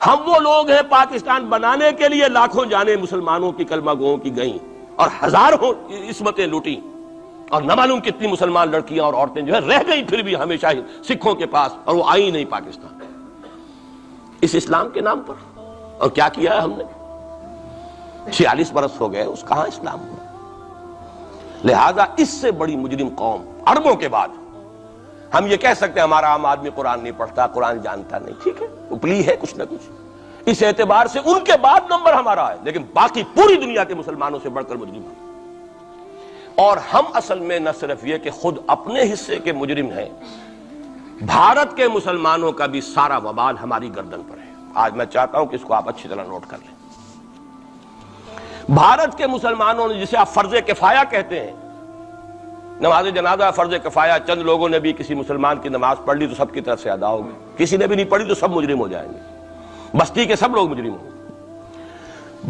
ہم وہ لوگ ہیں پاکستان بنانے کے لیے لاکھوں جانیں مسلمانوں کی کلمہ گوؤں کی گئیں اور ہزاروں عصمتیں لوٹیں، اور نہ معلوم کتنی مسلمان لڑکیاں اور عورتیں جو ہے رہ گئی پھر بھی ہمیشہ سکھوں کے پاس، اور وہ آئی نہیں پاکستان اس اسلام کے نام پر۔ اور کیا کیا ہے ہم نے؟ 46 برس ہو گئے، اس کہاں اسلام ہوا؟ لہذا اس سے بڑی مجرم قوم عربوں کے بعد ہم یہ کہہ سکتے ہیں ہمارا عام آدمی قرآن نہیں پڑھتا، قرآن جانتا نہیں، ٹھیک ہے، اپلی ہے کچھ نہ کچھ، اس اعتبار سے ان کے بعد نمبر ہمارا ہے، لیکن باقی پوری دنیا کے مسلمانوں سے بڑھ کر مجرم ہیں۔ اور ہم اصل میں نہ صرف یہ کہ خود اپنے حصے کے مجرم ہیں، بھارت کے مسلمانوں کا بھی سارا وبال ہماری گردن پر ہے۔ آج میں چاہتا ہوں کہ اس کو آپ اچھی طرح نوٹ کر لیں۔ بھارت کے مسلمانوں نے، جسے آپ فرض کفایہ کہتے ہیں، نماز جنازہ فرض کفایہ، چند لوگوں نے بھی کسی مسلمان کی نماز پڑھ لی تو سب کی طرف سے ادا ہوگی، کسی نے بھی نہیں پڑھی تو سب مجرم ہو جائیں گے، بستی کے سب لوگ مجرم ہوں گے۔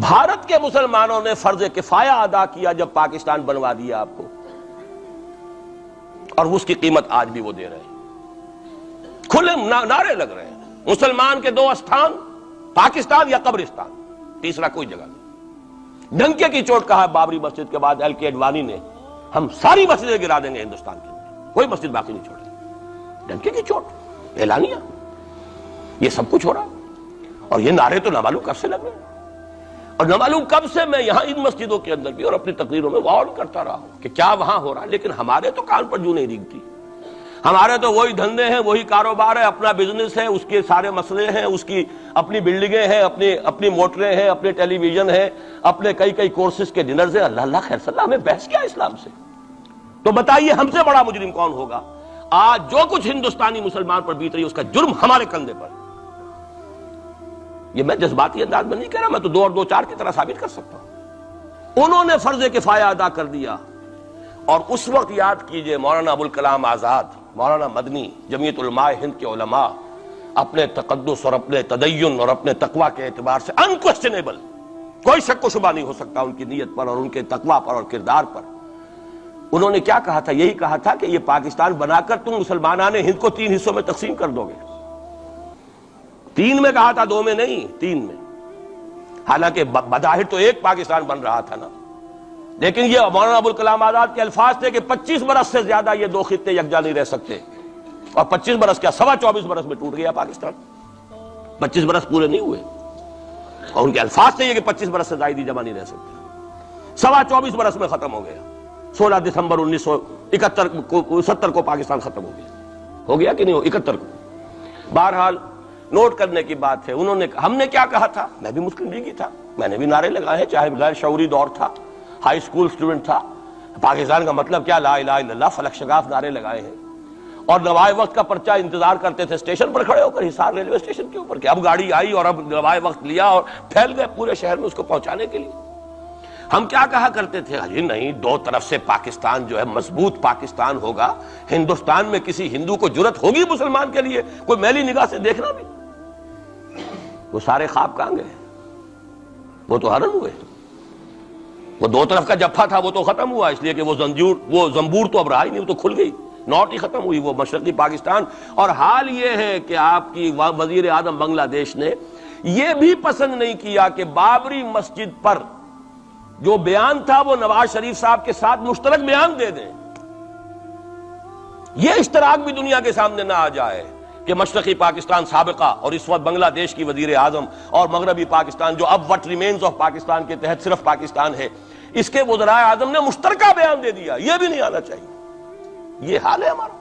بھارت کے مسلمانوں نے فرض کفایہ ادا کیا جب پاکستان بنوا دیا آپ کو، اور اس کی قیمت آج بھی وہ دے رہے ہیں، کھلے نعرے لگ رہے ہیں، مسلمان کے 2 استھان، پاکستان یا قبرستان، تیسرا کوئی جگہ نہیں۔ ڈنکے کی چوٹ کہا بابری مسجد کے بعد ایل کے اڈوانی نے، ہم ساری مسجدیں گرا دیں گے ہندوستان کے اندر، کوئی مسجد باقی نہیں چھوڑیں۔ ڈنکے کی چوٹ، اعلانیہ، یہ سب کچھ ہو رہا، اور یہ نعرے تو نہ معلوم کب سے لگ رہے ہیں، اور نہ معلوم کب سے میں یہاں ان مسجدوں کے اندر بھی اور اپنی تقریروں میں غور کرتا رہا ہوں کہ کیا وہاں ہو رہا ہے، لیکن ہمارے تو کان پر جوں نہیں ریگتی، ہمارے تو وہی دھندے ہیں، وہی کاروبار ہے، اپنا بزنس ہے، اس کے سارے مسئلے ہیں، اس کی اپنی بلڈنگیں ہیں، اپنی موٹریں ہیں، اپنے ٹیلی ویژن ہیں، اپنے کئی کورسز کے ڈنرز ہیں۔ اللہ خیر صلی اللہ، ہمیں بحث کیا اسلام سے؟ تو بتائیے ہم سے بڑا مجرم کون ہوگا؟ آج جو کچھ ہندوستانی مسلمان پر بیت رہی ہے اس کا جرم ہمارے کندھے پر۔ یہ میں جذباتی انداز میں نہیں کہہ رہا، میں تو 2 اور 2 4 کی طرح ثابت کر سکتا ہوں۔ انہوں نے فرض کفایہ ادا کر دیا، اور اس وقت یاد کیجئے مولانا ابوالکلام آزاد، مولانا مدنی، جمعیت علماء ہند کے علماء اپنے تقدس اور اپنے تدین اور اپنے تقوی کے اعتبار سے انکویسچنیبل، کوئی شک و شبہ نہیں ہو سکتا ان کی نیت پر اور ان کے تقوی پر اور کردار پر، انہوں نے کیا کہا تھا؟ یہی کہا تھا کہ یہ پاکستان بنا کر تم مسلمانان ہند کو 3 حصوں میں تقسیم کر دو گے۔ 3 میں کہا تھا، 2 میں نہیں، 3 میں۔ حالانکہ بظاہر تو ایک پاکستان بن رہا تھا نا، لیکن یہ مولانا ابوالکلام آزاد کے الفاظ تھے کہ 25 برس سے زیادہ یہ 2 خطے یکجا نہیں رہ سکتے، اور 25 برس کیا، 24.25 برس میں ٹوٹ گیا پاکستان، 25 برس پورے نہیں ہوئے، اور ان کے الفاظ تھے یہ کہ 25 برس سے زائد جمع نہیں رہ سکتے، 24.25 برس میں ختم ہو گیا۔ 16 دسمبر 1971 کو پاکستان ختم ہو گیا کہ نہیں؟ 71 کو۔ بہرحال نوٹ کرنے کی بات ہے، ہم نے کیا کہا تھا؟ میں بھی مسلم لیگی تھا، میں نے بھی نعرے لگائے ہیں، چاہے غیر شعوری دور تھا، ہائی اسکول اسٹوڈنٹ تھا، پاکستان کا مطلب کیا، لا الہ الا اللہ، فلک شگاف نعرے لگائے ہیں، اور نوائے وقت کا پرچہ انتظار کرتے تھے اسٹیشن پر کھڑے ہو کر، حصار ریلوے اسٹیشن کے اوپر، کہ اب گاڑی آئی اور اب نوائے وقت لیا اور پھیل گئے پورے شہر میں اس کو پہنچانے کے لیے۔ ہم کیا کہا کرتے تھے؟ جی نہیں، 2 طرف سے پاکستان جو ہے مضبوط پاکستان ہوگا، ہندوستان میں کسی ہندو کو جرت ہوگی مسلمان کے لیے کوئی میلی نگاہ سے دیکھنا بھی؟ وہ سارے خواب کہاں گئے؟ وہ تو حرم ہوئے، وہ 2 طرف کا جفا تھا وہ تو ختم ہوا، اس لیے کہ وہ زنبور تو اب رہا ہی نہیں، وہ تو کھل گئی، نوٹ ہی ختم ہوئی وہ مشرقی پاکستان۔ اور حال یہ ہے کہ آپ کی وزیر اعظم بنگلہ دیش نے یہ بھی پسند نہیں کیا کہ بابری مسجد پر جو بیان تھا وہ نواز شریف صاحب کے ساتھ مشترک بیان دے دیں، یہ اشتراک بھی دنیا کے سامنے نہ آ جائے کہ مشرقی پاکستان سابقہ اور اس وقت بنگلہ دیش کی وزیر اعظم اور مغربی پاکستان جو اب وٹ ریمینز آف پاکستان کے تحت صرف پاکستان ہے، اس کے وزرائے اعظم نے مشترکہ بیان دے دیا، یہ بھی نہیں آنا چاہیے۔ یہ حال ہے ہمارا۔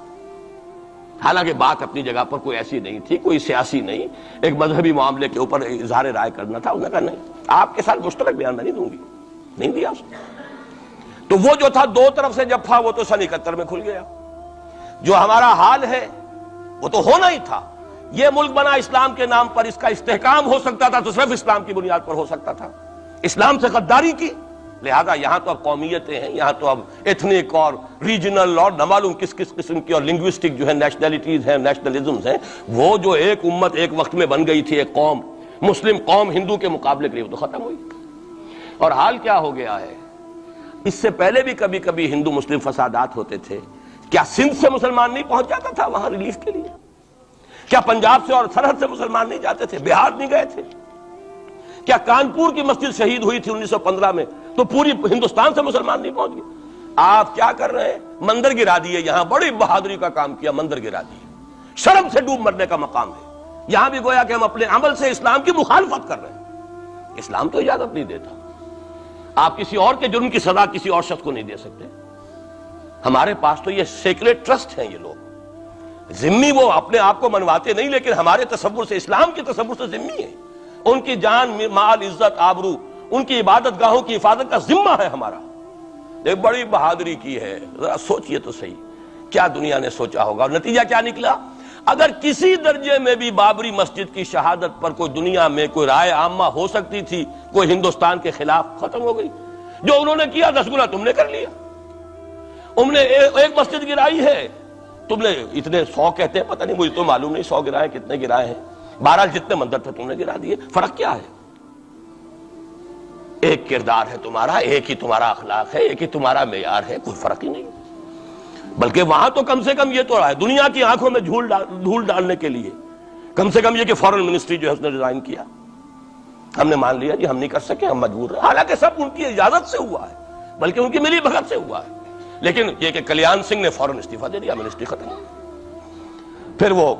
حالانکہ بات اپنی جگہ پر کوئی ایسی نہیں تھی، کوئی سیاسی نہیں، ایک مذہبی معاملے کے اوپر اظہار رائے کرنا تھا، انہوں نے کہا نہیں، آپ کے ساتھ مشترک بیان میں نہیں دوں گی، نہیں دیا اس نے۔ تو وہ جو تھا 2 طرف سے جفا، وہ تو سن 71 میں کھل گیا۔ جو ہمارا حال ہے وہ تو ہونا ہی تھا۔ یہ ملک بنا اسلام کے نام پر، اس کا استحکام ہو سکتا تھا تو صرف اسلام کی بنیاد پر ہو سکتا تھا، اسلام سے غداری کی۔ لہذا یہاں تو اب قومیتیں ہیں، یہاں تو اب ایتھنک اور ریجنل اور نہ معلوم کس قسم کی اور لنگوسٹک جو ہے نیشنلٹیز ہیں، نیشنلزمز ہیں، وہ جو ایک امت ایک وقت میں بن گئی تھی، ایک قوم، مسلم قوم ہندو کے مقابلے کے لیے، وہ تو ختم ہوئی۔ اور حال کیا ہو گیا ہے؟ اس سے پہلے بھی کبھی کبھی ہندو مسلم فسادات ہوتے تھے، کیا سندھ سے مسلمان نہیں پہنچ جاتا تھا وہاں ریلیف کے لیے؟ کیا پنجاب سے اور سرحد سے مسلمان نہیں جاتے تھے؟ بہار نہیں گئے تھے؟ کیا کانپور کی مسجد شہید ہوئی تھی 1915 میں تو پوری ہندوستان سے مسلمان نہیں پہنچ گئے؟ آپ کیا کر رہے ہیں؟ مندر گرا دیے، یہاں بڑی بہادری کا کام کیا، مندر گرا دیے، شرم سے ڈوب مرنے کا مقام ہے۔ یہاں بھی گویا کہ ہم اپنے عمل سے اسلام کی مخالفت کر رہے ہیں۔ اسلام تو اجازت نہیں دیتا، آپ کسی اور کے جرم کی سزا کسی اور شخص کو نہیں دے سکتے۔ ہمارے پاس تو یہ سیکریٹ ٹرسٹ ہیں، یہ لوگ ذمی وہ اپنے آپ کو منواتے نہیں، لیکن ہمارے تصور سے، اسلام کے تصور سے ذمی ہیں۔ ان کی جان، مال، عزت، آبرو، ان کی عبادت گاہوں کی حفاظت کا ذمہ ہے ہمارا۔ ایک بڑی بہادری کی ہے، ذرا سوچئے تو صحیح کیا دنیا نے سوچا ہوگا، اور نتیجہ کیا نکلا؟ اگر کسی درجے میں بھی بابری مسجد کی شہادت پر کوئی دنیا میں کوئی رائے عامہ ہو سکتی تھی کوئی ہندوستان کے خلاف، ختم ہو گئی۔ جو انہوں نے کیا 10 گنا تم نے کر لیا۔ انہوں نے ایک مسجد گرائی ہے، تم نے اتنے 100 کہتے ہیں، پتہ نہیں، مجھے تو معلوم نہیں 100 گرائے کتنے گرائے ہیں، بہرحال جتنے مندر تھے تم نے گرا دیے۔ فرق کیا ہے؟ ایک کردار ہے تمہارا، ایک ہی تمہارا اخلاق ہے، ایک ہی تمہارا معیار ہے، کوئی فرق ہی نہیں۔ بلکہ وہاں تو کم سے کم یہ تو رہا ہے، دنیا کی آنکھوں میں دھول ڈالنے کے لیے کم سے کم یہ کہ فورن منسٹری جو ہے اس نے ریزائن کیا، ہم نے مان لیا جی ہم نہیں کر سکے، ہم مجبور ہیں، حالانکہ سب ان کی اجازت سے ہوا ہے، بلکہ ان کی ملی بھگت سے ہوا ہے۔ لیکن یہ کہ کلیان سنگھ نے فوراً استعفیٰ دے دیا، منسٹری ختم۔ پھر وہ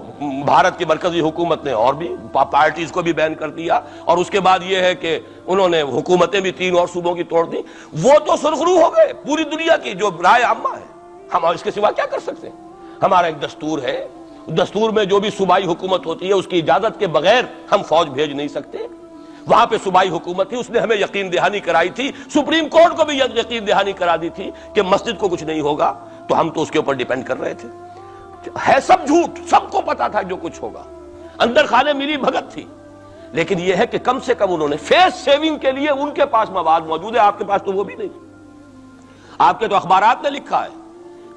بھارت کی مرکزی حکومت نے اور بھی پارٹیز کو بھی بین کر دیا، اور اس کے بعد یہ ہے کہ انہوں نے حکومتیں بھی 3 اور صوبوں کی توڑ دی۔ وہ تو سرخرو ہو گئے پوری دنیا کی جو رائے عامہ ہے، ہم اس کے سوا کیا کر سکتے ہیں؟ ہمارا ایک دستور ہے، دستور میں جو بھی صوبائی حکومت ہوتی ہے اس کی اجازت کے بغیر ہم فوج بھیج نہیں سکتے۔ وہاں پہ صوبائی حکومت تھی، اس نے ہمیں یقین دہانی کرائی تھی، سپریم کورٹ کو بھی یقین دہانی کرا دی تھی کہ مسجد کو کچھ نہیں ہوگا، تو ہم تو اس کے اوپر ڈیپینڈ کر رہے تھے۔ ہے سب جھوٹ، سب کو پتا تھا جو کچھ ہوگا، اندر خانے ملی بھگت تھی، لیکن یہ ہے کہ کم سے کم انہوں نے فیس سیونگ کے لیے ان کے پاس مواد موجود ہے، آپ کے پاس تو وہ بھی نہیں۔ آپ کے تو اخبارات نے لکھا ہے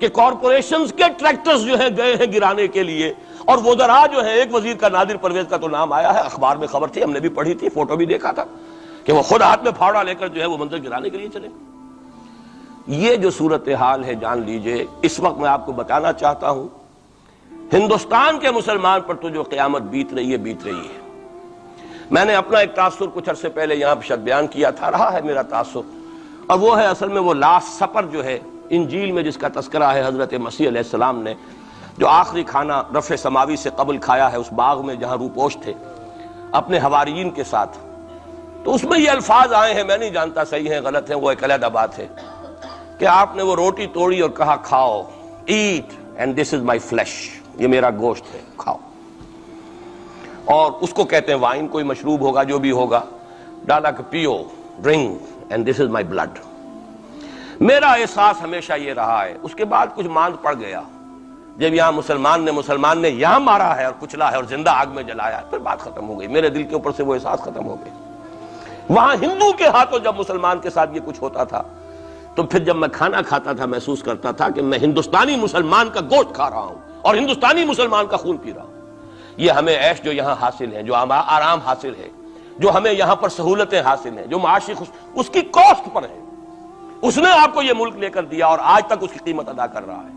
کہ کارپوریشنز کے ٹریکٹرز جو ہیں گئے ہیں گرانے کے لیے، اور وزراء جو ہیں، ایک وزیر کا نادر پرویز کا تو نام آیا ہے، اخبار میں خبر تھی، ہم نے بھی پڑھی تھی، فوٹو بھی دیکھا تھا کہ وہ خود ہاتھ میں پھاوڑا لے کر جو ہے وہ منظر گرانے کے لیے چلے۔ یہ جو صورتحال ہے جان لیجئے، اس وقت میں آپ کو بتانا چاہتا ہوں ہندوستان کے مسلمان پر تو جو قیامت بیت رہی ہے۔ میں نے اپنا ایک تاثر کچھ عرصے پہلے یہاں شد بیان کیا تھا، رہا ہے میرا تاثر، اور وہ ہے اصل میں وہ لاسٹ سپر جو ہے انجیل میں جس کا تذکرہ ہے حضرت مسیح علیہ السلام نے جو آخری کھانا رفع سماوی سے قبل کھایا ہے اس باغ میں جہاں روپوش تھے اپنے حواریین کے ساتھ۔ تو اس میں یہ الفاظ آئے ہیں، میں نہیں جانتا صحیح ہیں غلط ہیں، وہ ایک علیحدہ بات ہے، کہ آپ نے وہ روٹی توڑی اور کہا کھاؤ، eat and this is my flesh, یہ میرا گوشت ہے، کھاؤ۔ اور اس کو کہتے ہیں وائن، کوئی مشروب ہوگا جو بھی ہوگا، ڈالا کہ پیو، drink and this is my blood. میرا احساس ہمیشہ یہ رہا ہے، اس کے بعد کچھ ماند پڑ گیا جب یہاں مسلمان نے یہاں مارا ہے اور کچلا ہے اور زندہ آگ میں جلایا ہے، پھر بات ختم ہو گئی، میرے دل کے اوپر سے وہ احساس ختم ہو گئے۔ وہاں ہندو کے ہاتھوں جب مسلمان کے ساتھ یہ کچھ ہوتا تھا تو پھر جب میں کھانا کھاتا تھا محسوس کرتا تھا کہ میں ہندوستانی مسلمان کا گوشت کھا رہا ہوں اور ہندوستانی مسلمان کا خون پی رہا ہوں۔ یہ ہمیں عیش جو یہاں حاصل ہے، جو آرام حاصل ہے، جو ہمیں یہاں پر سہولتیں حاصل ہیں، جو معاشی اس کی کاسٹ پر ہے۔ اس نے آپ کو یہ ملک لے کر دیا اور آج تک اس کی قیمت ادا کر رہا ہے،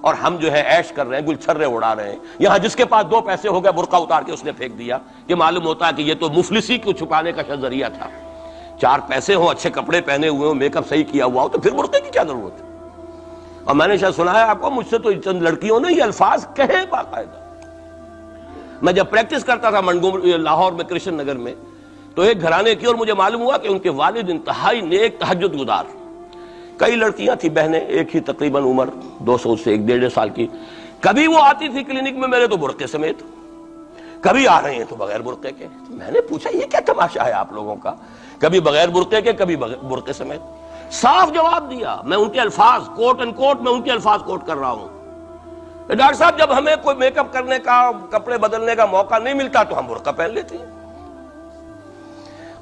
اور ہم جو ہے عیش کر رہے ہیں، گل چھرے اڑا رہے ہیں۔ یہاں جس کے پاس 2 پیسے ہو گئے برقع اتار کے اس نے پھینک دیا، کہ معلوم ہوتا ہے کہ یہ تو مفلسی کو چھپانے کا ذریعہ تھا۔ 4 پیسے ہوں، اچھے کپڑے پہنے ہوئے ہوں، میک اپ صحیح کیا ہوا ہو، تو پھر برقعے کی کیا ضرورت ہے؟ اور میں نے شاید سنا ہے آپ کو، مجھ سے تو چند لڑکیوں نے یہ الفاظ کہے باقاعدہ۔ میں جب پریکٹس کرتا تھا لاہور میں کرشن نگر میں، تو ایک گھرانے کی، اور مجھے معلوم ہوا کہ ان کے والد انتہائی نیک تہجد گزار، کئی لڑکیاں تھیں بہنیں، ایک ہی تقریباً عمر 200 سے 1.5 سال کی، کبھی وہ آتی تھی کلینک میں میرے تو برقعے سمیت، کبھی آ رہے ہیں تو بغیر برقعے کے۔ میں نے پوچھا یہ کیا تماشا ہے آپ لوگوں کا، کبھی بغیر برقعے کے کبھی برقعے سمیت۔ صاف جواب دیا، میں ان کے الفاظ کوٹ اینڈ کوٹ میں ان کے الفاظ کوٹ کر رہا ہوں، ڈاکٹر صاحب جب ہمیں کوئی میک اپ کرنے کا، کپڑے بدلنے کا موقع نہیں ملتا تو ہم برقع پہن لیتے ہیں،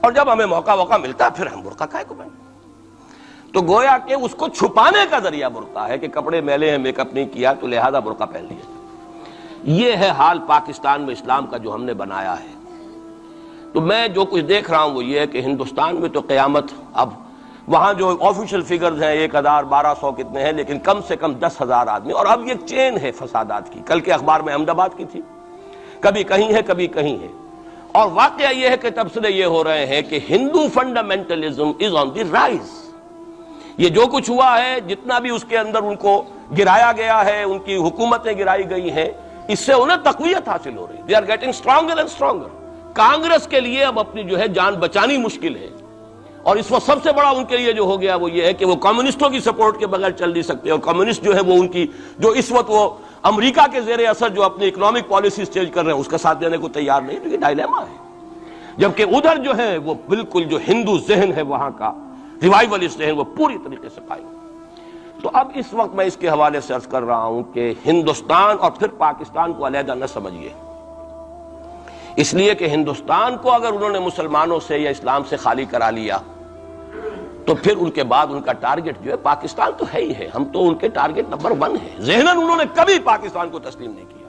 اور جب ہمیں موقع ملتا پھر ہم برقع کائے کو پہنتے۔ تو گویا کہ اس کو چھپانے کا ذریعہ برقع ہے، کہ کپڑے میلے ہیں، میک اپ نہیں کیا تو لہذا برقع پہن لیا۔ یہ ہے حال پاکستان میں اسلام کا جو ہم نے بنایا ہے۔ تو میں جو کچھ دیکھ رہا ہوں وہ یہ ہے کہ ہندوستان میں تو قیامت، اب وہاں جو آفیشیل فگرز ہیں 1000 1200 کتنے ہیں، لیکن کم سے کم 10,000 آدمی، اور اب یہ چین ہے فسادات کی۔ کل کے اخبار میں احمد آباد کی تھی، کبھی کہیں ہے کبھی کہیں ہے. اور واقعہ یہ ہے کہ تبصرے یہ ہو رہے ہیں کہ ہندو فنڈامنٹلزم از آن دی رائز. یہ جو کچھ ہوا ہے، جتنا بھی اس کے اندر ان کو گرایا گیا ہے، ان کی حکومتیں گرائی گئی ہیں، اس سے انہیں تقویت حاصل ہو رہی. They are getting stronger and stronger. Congress کے لیے اب اپنی جو ہے جان بچانی مشکل ہے، اور اس وقت سب سے بڑا ان کے لیے جو ہو گیا وہ یہ ہے کہ وہ کمیونسٹوں کی سپورٹ کے بغیر چل نہیں سکتے. اور کمیونسٹ جو ہے وہ ان کی جو اس وقت وہ امریکہ کے زیر اثر جو اپنی اکنامک پالیسیز چینج کر رہے ہیں اس کا ساتھ دینے کو تیار نہیں. تو یہ ڈائلیما ہے. جبکہ ادھر جو ہے وہ بالکل جو ہندو ذہن ہے وہاں کا ریوائولسٹ ذہن وہ پوری طریقے سے قائم. تو اب اس وقت میں اس کے حوالے سے عرض کر رہا ہوں کہ ہندوستان اور پھر پاکستان کو علیحدہ نہ سمجھیے، اس لیے کہ ہندوستان کو اگر انہوں نے مسلمانوں سے یا اسلام سے خالی کرا لیا تو پھر ان کے بعد ان کا ٹارگٹ جو ہے پاکستان تو ہے ہی ہے. ہم تو ان کے ٹارگٹ نمبر 1 ہے. ذہناً انہوں نے کبھی پاکستان کو تسلیم نہیں کیا.